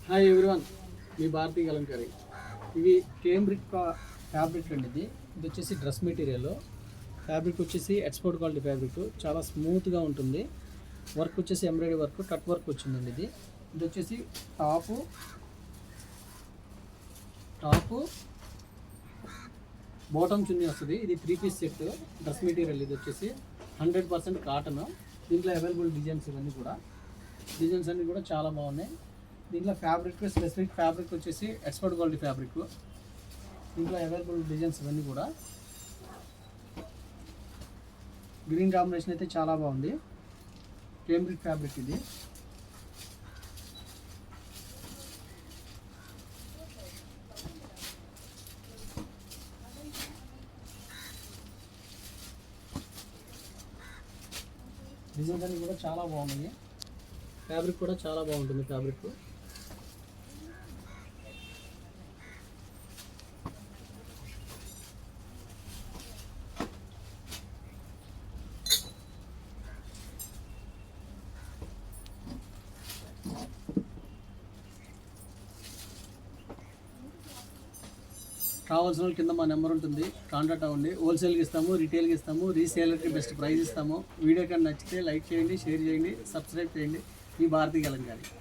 Hi everyone, మీ భారతీ కలంకారీ. ఇవి కేంబ్రిక్ fabric అండి. ఇది వచ్చేసి డ్రెస్ మెటీరియల్. ఫ్యాబ్రిక్ వచ్చేసి ఎక్స్పోర్ట్ క్వాలిటీ ఫ్యాబ్రిక్, చాలా స్మూత్గా ఉంటుంది. వర్క్ వచ్చేసి ఎంబ్రాయిడరీ వర్క్, కట్ వర్క్ వచ్చిందండి. ఇది వచ్చేసి టాపు బాటమ్ చున్నీ వస్తుంది. ఇది 3 పీస్ సెట్ డ్రెస్ మెటీరియల్. ఇది వచ్చేసి 100% కాటన్. దీంట్లో అవైలబుల్ డిజైన్స్ డిజైన్స్ అన్నీ కూడా చాలా బాగున్నాయి. దీంట్లో ఫ్యాబ్రిక్ స్పెసిఫిక్ ఫ్యాబ్రిక్ వచ్చేసి ఎక్స్పర్ట్ క్వాలిటీ ఫ్యాబ్రిక్. దీంట్లో అవైలబుల్ డిజైన్స్ ఇవన్నీ కూడా. గ్రీన్ కాంబినేషన్ అయితే చాలా బాగుంది. కేంబ్రిక్ ఫ్యాబ్రిక్ ఇది. డిజైన్స్ అన్నీ కూడా చాలా బాగున్నాయి. ఫ్యాబ్రిక్ కూడా చాలా బాగుంటుంది. ఫ్యాబ్రిక్ కావాల్సిన వాళ్ళు కింద మా నెంబర్ ఉంటుంది, కాంటాక్ట్ అవ్వండి. హోల్సేల్కి ఇస్తాము, రిటైల్కి ఇస్తాము, రీసేలర్కి బెస్ట్ ప్రైస్ ఇస్తాము. వీడియో కానీ నచ్చితే లైక్ చేయండి, షేర్ చేయండి, సబ్స్క్రైబ్ చేయండి. మీ భారతీ కలంకారీ.